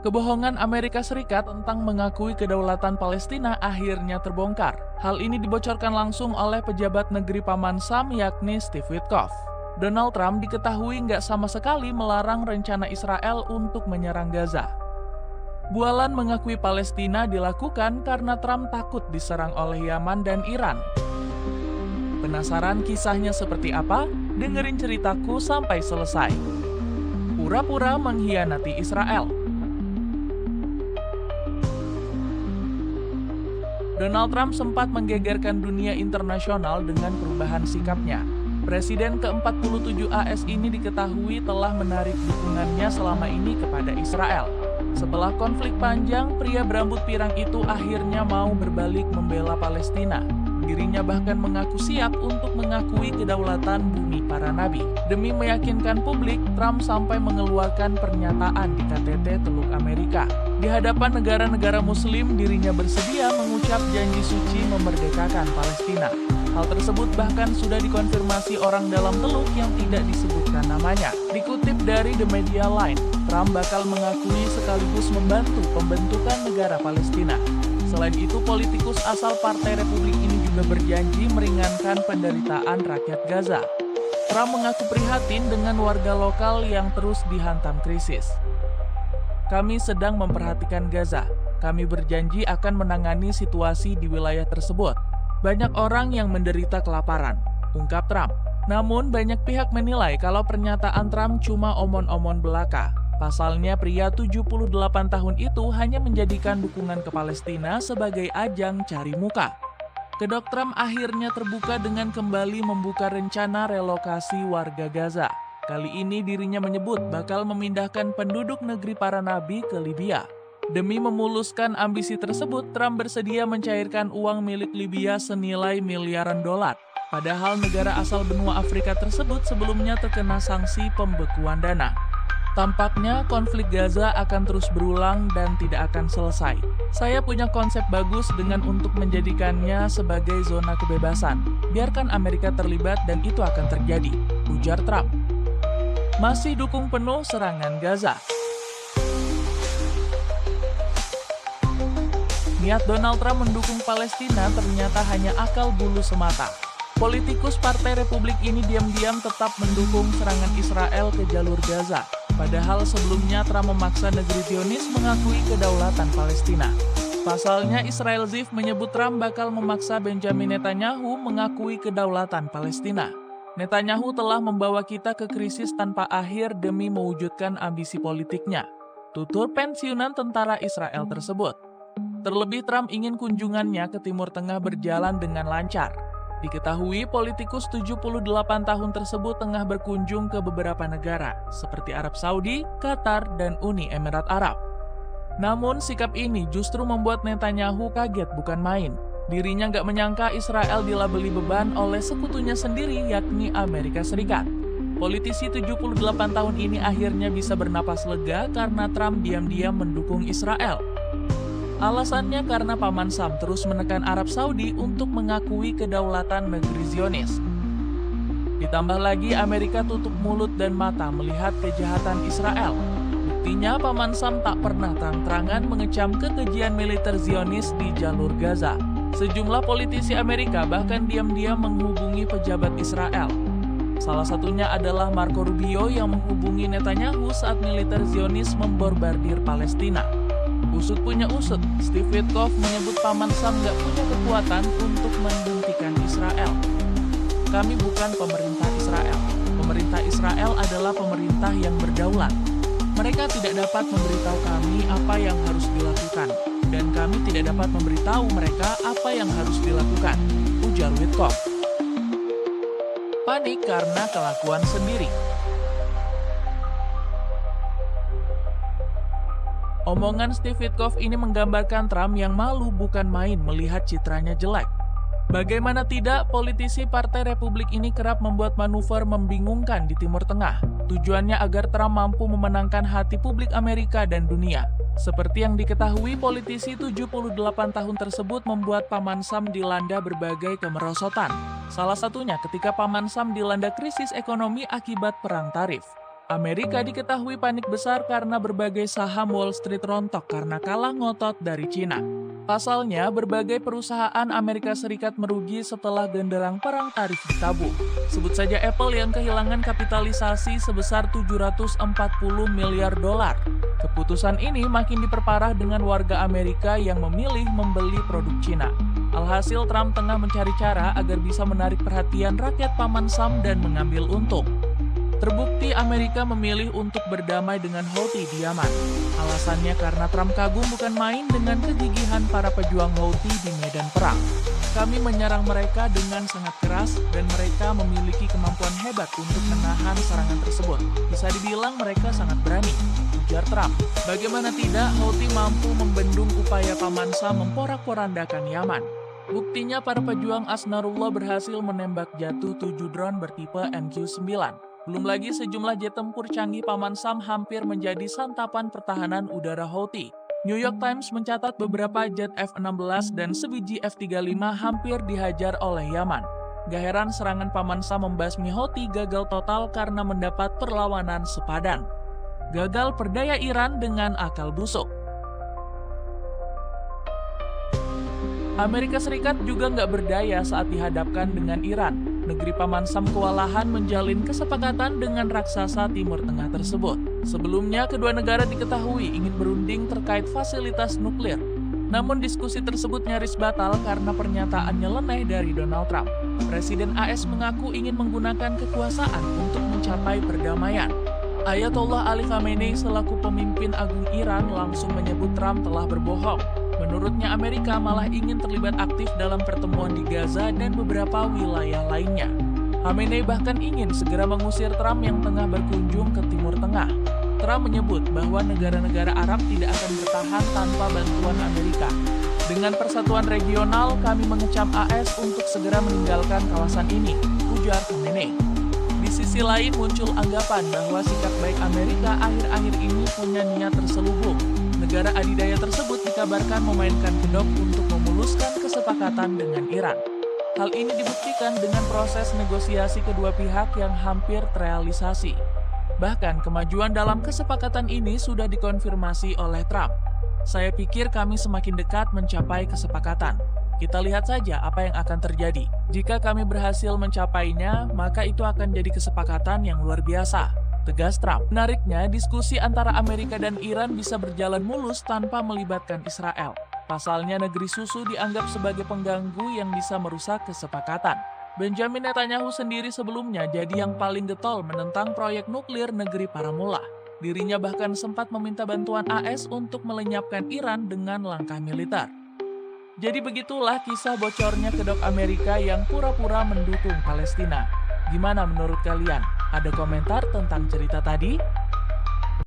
Kebohongan Amerika Serikat tentang mengakui kedaulatan Palestina akhirnya terbongkar. Hal ini dibocorkan langsung oleh pejabat negeri Paman Sam yakni Steve Witkoff. Donald Trump diketahui nggak sama sekali melarang rencana Israel untuk menyerang Gaza. Bualan mengakui Palestina dilakukan karena Trump takut diserang oleh Yaman dan Iran. Penasaran kisahnya seperti apa? Dengerin ceritaku sampai selesai. Pura-pura mengkhianati Israel. Donald Trump sempat menggegerkan dunia internasional dengan perubahan sikapnya. Presiden ke-47 AS ini diketahui telah menarik dukungannya selama ini kepada Israel. Setelah konflik panjang, pria berambut pirang itu akhirnya mau berbalik membela Palestina. Dirinya bahkan mengaku siap untuk mengakui kedaulatan bumi para nabi. Demi meyakinkan publik, Trump sampai mengeluarkan pernyataan di KTT Teluk Amerika. Di hadapan negara-negara Muslim, dirinya bersedia mengucap janji suci memerdekakan Palestina. Hal tersebut bahkan sudah dikonfirmasi orang dalam Teluk yang tidak disebutkan namanya. Dikutip dari The Media Line, Trump bakal mengakui sekaligus membantu pembentukan negara Palestina. Selain itu, politikus asal Partai Republik ini juga berjanji meringankan penderitaan rakyat Gaza. Trump mengaku prihatin dengan warga lokal yang terus dihantam krisis. Kami sedang memperhatikan Gaza. Kami berjanji akan menangani situasi di wilayah tersebut. Banyak orang yang menderita kelaparan, ungkap Trump. Namun, banyak pihak menilai kalau pernyataan Trump cuma omon-omon belaka. Pasalnya, pria 78 tahun itu hanya menjadikan dukungan ke Palestina sebagai ajang cari muka. Kedok Trump akhirnya terbuka dengan kembali membuka rencana relokasi warga Gaza. Kali ini dirinya menyebut bakal memindahkan penduduk negeri para nabi ke Libya. Demi memuluskan ambisi tersebut, Trump bersedia mencairkan uang milik Libya senilai miliaran dolar. Padahal negara asal benua Afrika tersebut sebelumnya terkena sanksi pembekuan dana. Tampaknya konflik Gaza akan terus berulang dan tidak akan selesai. Saya punya konsep bagus dengan untuk menjadikannya sebagai zona kebebasan. Biarkan Amerika terlibat dan itu akan terjadi, ujar Trump. Masih dukung penuh serangan Gaza. Niat Donald Trump mendukung Palestina ternyata hanya akal bulu semata. Politikus Partai Republik ini diam-diam tetap mendukung serangan Israel ke jalur Gaza. Padahal sebelumnya Trump memaksa negeri Zionis mengakui kedaulatan Palestina. Pasalnya Israel Ziv menyebut Trump bakal memaksa Benjamin Netanyahu mengakui kedaulatan Palestina. Netanyahu telah membawa kita ke krisis tanpa akhir demi mewujudkan ambisi politiknya, tutur pensiunan tentara Israel tersebut. Terlebih Trump ingin kunjungannya ke Timur Tengah berjalan dengan lancar. Diketahui politikus 78 tahun tersebut tengah berkunjung ke beberapa negara, seperti Arab Saudi, Qatar, dan Uni Emirat Arab. Namun sikap ini justru membuat Netanyahu kaget bukan main. Dirinya nggak menyangka Israel dilabeli beban oleh sekutunya sendiri yakni Amerika Serikat. Politisi 78 tahun ini akhirnya bisa bernapas lega karena Trump diam-diam mendukung Israel. Alasannya karena Paman Sam terus menekan Arab Saudi untuk mengakui kedaulatan negeri Zionis. Ditambah lagi Amerika tutup mulut dan mata melihat kejahatan Israel. Buktinya Paman Sam tak pernah terang-terangan mengecam kekejian militer Zionis di jalur Gaza. Sejumlah politisi Amerika bahkan diam-diam menghubungi pejabat Israel. Salah satunya adalah Marco Rubio yang menghubungi Netanyahu saat militer Zionis membombardir Palestina. Usut punya usut, Steve Witkoff menyebut Paman Sam gak punya kekuatan untuk menghentikan Israel. Kami bukan pemerintah Israel. Pemerintah Israel adalah pemerintah yang berdaulat. Mereka tidak dapat memberitahu kami apa yang harus dilakukan. Dan kami tidak dapat memberitahu mereka apa yang harus dilakukan, ujar Witkoff. Panik karena kelakuan sendiri. Omongan Steve Witkoff ini menggambarkan Trump yang malu bukan main melihat citranya jelek. Bagaimana tidak, politisi Partai Republik ini kerap membuat manuver membingungkan di Timur Tengah. Tujuannya agar Trump mampu memenangkan hati publik Amerika dan dunia. Seperti yang diketahui, politisi 78 tahun tersebut membuat Paman Sam dilanda berbagai kemerosotan. Salah satunya ketika Paman Sam dilanda krisis ekonomi akibat perang tarif. Amerika diketahui panik besar karena berbagai saham Wall Street rontok karena kalah ngotot dari Cina. Pasalnya, berbagai perusahaan Amerika Serikat merugi setelah genderang perang tarif ditabung. Sebut saja Apple yang kehilangan kapitalisasi sebesar 740 miliar dolar. Keputusan ini makin diperparah dengan warga Amerika yang memilih membeli produk Cina. Alhasil, Trump tengah mencari cara agar bisa menarik perhatian rakyat Paman Sam dan mengambil untung. Terbukti Amerika memilih untuk berdamai dengan Houthi di Yaman. Alasannya karena Trump kagum bukan main dengan kegigihan para pejuang Houthi di medan perang. Kami menyerang mereka dengan sangat keras dan mereka memiliki kemampuan hebat untuk menahan serangan tersebut. Bisa dibilang mereka sangat berani, ujar Trump. Bagaimana tidak, Houthi mampu membendung upaya Paman Sam memporak-porandakan Yaman. Buktinya para pejuang Ansarullah berhasil menembak jatuh 7 drone bertipe MQ-9. Belum lagi sejumlah jet tempur canggih Paman Sam hampir menjadi santapan pertahanan udara Houthi. New York Times mencatat beberapa jet F-16 dan sebiji F-35 hampir dihajar oleh Yaman. Gak heran serangan Paman Sam membasmi Houthi gagal total karena mendapat perlawanan sepadan. Gagal perdaya Iran dengan akal busuk. Amerika Serikat juga nggak berdaya saat dihadapkan dengan Iran. Negeri Paman Sam kewalahan menjalin kesepakatan dengan raksasa Timur Tengah tersebut. Sebelumnya, kedua negara diketahui ingin berunding terkait fasilitas nuklir. Namun diskusi tersebut nyaris batal karena pernyataan nyeleneh dari Donald Trump. Presiden AS mengaku ingin menggunakan kekuasaan untuk mencapai perdamaian. Ayatollah Ali Khamenei selaku pemimpin agung Iran langsung menyebut Trump telah berbohong. Menurutnya Amerika malah ingin terlibat aktif dalam pertemuan di Gaza dan beberapa wilayah lainnya. Khamenei bahkan ingin segera mengusir Trump yang tengah berkunjung ke Timur Tengah. Trump menyebut bahwa negara-negara Arab tidak akan bertahan tanpa bantuan Amerika. Dengan persatuan regional, kami mengecam AS untuk segera meninggalkan kawasan ini, ujar Khamenei. Di sisi lain muncul anggapan bahwa sikap baik Amerika akhir-akhir ini punya niat terselubung. Negara adidaya tersebut dikabarkan memainkan kedok untuk memuluskan kesepakatan dengan Iran. Hal ini dibuktikan dengan proses negosiasi kedua pihak yang hampir terrealisasi. Bahkan kemajuan dalam kesepakatan ini sudah dikonfirmasi oleh Trump. Saya pikir kami semakin dekat mencapai kesepakatan. Kita lihat saja apa yang akan terjadi. Jika kami berhasil mencapainya, maka itu akan jadi kesepakatan yang luar biasa, tegas Trump. Menariknya, diskusi antara Amerika dan Iran bisa berjalan mulus tanpa melibatkan Israel. Pasalnya, negeri susu dianggap sebagai pengganggu yang bisa merusak kesepakatan. Benjamin Netanyahu sendiri sebelumnya jadi yang paling getol menentang proyek nuklir negeri para mullah. Dirinya bahkan sempat meminta bantuan AS untuk melenyapkan Iran dengan langkah militer. Jadi begitulah kisah bocornya kedok Amerika yang pura-pura mendukung Palestina. Gimana menurut kalian? Ada komentar tentang cerita tadi?